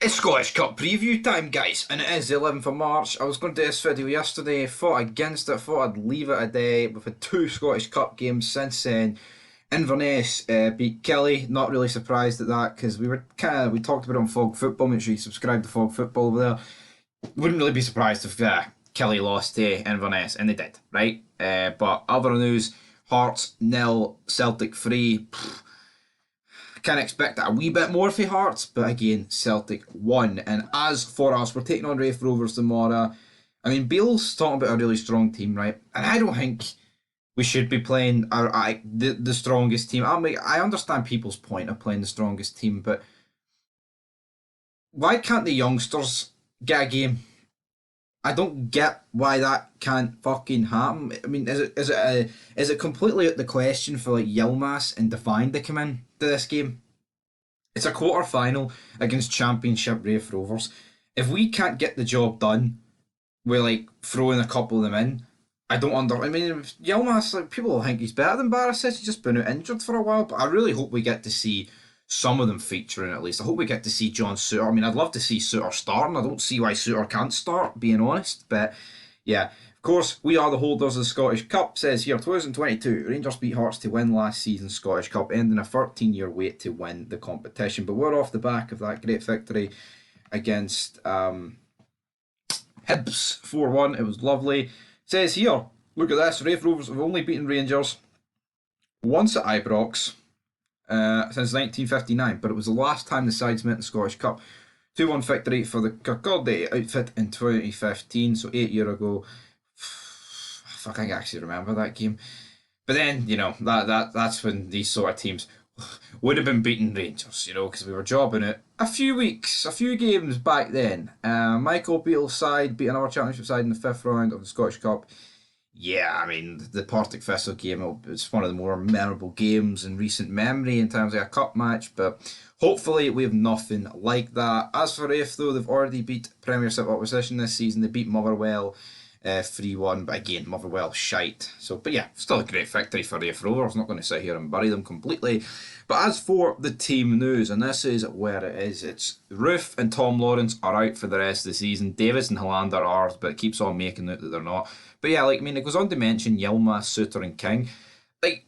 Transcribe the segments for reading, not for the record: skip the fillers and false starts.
It's Scottish Cup preview time, guys, and it is the 11th of March. I was going to do this video yesterday, fought against it, thought I'd leave it a day. We've had two Scottish Cup games since then. Inverness beat Kelly, not really surprised at that because we talked about it on Fog Football. Make sure you subscribe to Fog Football over there. Wouldn't really be surprised if Kelly lost to Inverness, and they did, right? But other news, Hearts 0, Celtic 3. Can expect a wee bit more for Hearts, but again, Celtic won. And as for us, we're taking on RAITH Rovers tomorrow. I mean, Beale's talking about a really strong team, right? And I don't think we should be playing the strongest team. I understand people's point of playing the strongest team, but why can't the youngsters get a game? I don't get why that can't fucking happen. I mean, is it completely out the question for like Yilmaz and Divine to come in to this game? It's a quarter final against Championship RAITH Rovers. If we can't get the job done, we're like throwing a couple of them in. I mean, Yilmaz, like, people will think he's better than Barisic. He's just been out injured for a while, but I really hope we get to see some of them featuring at least. I hope we get to see John Souttar. I mean, I'd love to see Souttar starting. I don't see why Souttar can't start, being honest. But yeah, of course, we are the holders of the Scottish Cup. Says here, 2022, Rangers beat Hearts to win last season's Scottish Cup, ending a 13-year wait to win the competition. But we're off the back of that great victory against Hibs 4-1. It was lovely. Says here, look at this, RAITH Rovers have only beaten Rangers once at Ibrox since 1959, but it was the last time the sides met in the Scottish Cup. 2-1 victory for the Kirkcaldy outfit in 2015, so 8 years ago. Fuck, I can actually remember that game. But then, you know, that's when these sort of teams would have been beating Rangers, you know, because we were jobbing it a few games back then. Michael Beale's side beat another championship side in the 5th round of the Scottish Cup. Yeah, I mean, the Partick Thistle game, it's one of the more memorable games in recent memory in terms of a cup match, but hopefully we have nothing like that. As for RAITH, though, they've already beat Premiership opposition this season. They beat Motherwell 3-1, but again, Motherwell shite. So, but yeah, still a great victory for RAITH Rovers. Not going to sit here and bury them completely. But as for the team news, and this is where it is, it's Roof and Tom Lawrence are out for the rest of the season. Davis and Hollander are, but it keeps on making out that they're not. But yeah, like, I mean, it goes on to mention Yilmaz, Souttar and King. Like,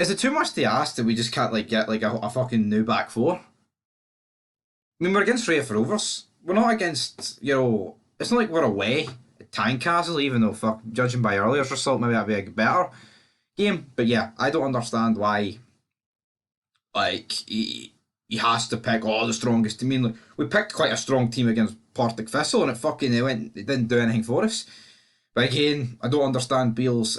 is it too much to ask that we just can't, like, get, like, a fucking new back four? I mean, we're against RAITH Rovers. We're not against, you know, it's not like we're away at Tynecastle, even though, fuck, judging by earlier result, maybe that'd be a better game. But yeah, I don't understand why, like, he has to pick the strongest team. I mean, like, we picked quite a strong team against Partick Thistle, and it didn't do anything for us. But again, I don't understand Beale's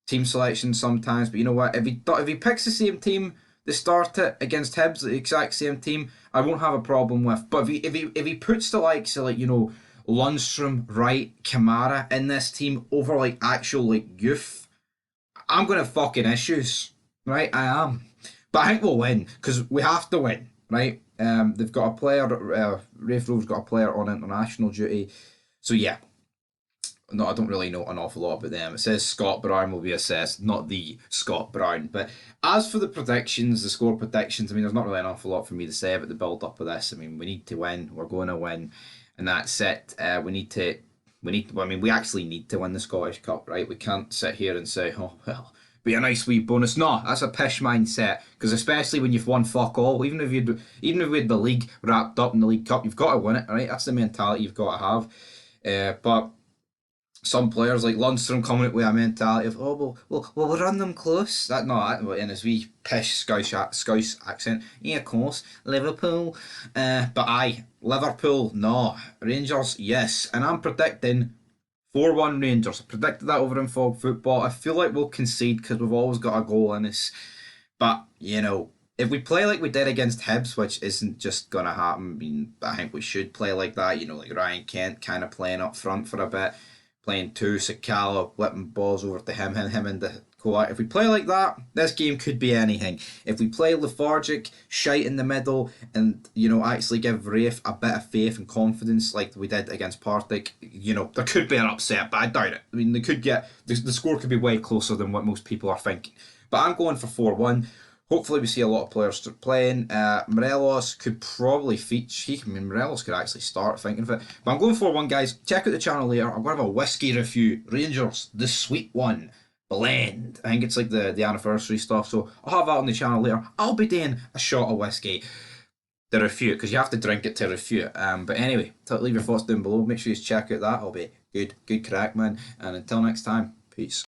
team selection sometimes. But you know what? If he picks the same team to start it against Hibs, the exact same team, I won't have a problem with. But if he puts the likes of, like, you know, Lundstrom, Wright, Kamara in this team over like actual like youth, I'm gonna have fucking issues, right? I am. But I think we'll win because we have to win, right? They've got a player. RAITH Rovers got a player on international duty, so yeah. No, I don't really know an awful lot about them. It says Scott Brown will be assessed, not the Scott Brown. But as for the predictions, the score predictions, I mean, there's not really an awful lot for me to say about the build-up of this. I mean, we need to win. We're going to win, and that's it. We actually need to win the Scottish Cup, right? We can't sit here and say, oh, well, be a nice wee bonus. No, that's a pish mindset. Because especially when you've won fuck all, even if we had the league wrapped up in the League Cup, you've got to win it, right? That's the mentality you've got to have. But some players like Lundstrom coming out with a mentality of, we'll run them close. That in his wee pish Scouse accent. Yeah, of course, Liverpool. But Liverpool, no. Rangers, yes. And I'm predicting 4-1 Rangers. I predicted that over in Fog Football. I feel like we'll concede because we've always got a goal in us. But, you know, if we play like we did against Hibs, which isn't just going to happen, I mean, I think we should play like that. You know, like Ryan Kent kind of playing up front for a bit. Playing two, Sakala, whipping balls over to him and the Coat. If we play like that, this game could be anything. If we play lethargic, shite in the middle, and, you know, actually give RAITH a bit of faith and confidence like we did against Partick, you know, there could be an upset, but I doubt it. I mean, they could get the score could be way closer than what most people are thinking. But I'm going for 4-1. Hopefully we see a lot of players playing. Morelos could probably feature. Morelos could actually start thinking of it. But I'm going for one, guys. Check out the channel later. I'm going to have a whiskey review. Rangers, the sweet one. Blend. I think it's like the anniversary stuff. So I'll have that on the channel later. I'll be doing a shot of whiskey to review it, because you have to drink it to review it. But anyway, leave your thoughts down below. Make sure you check out that. It'll be good crack, man. And until next time, peace.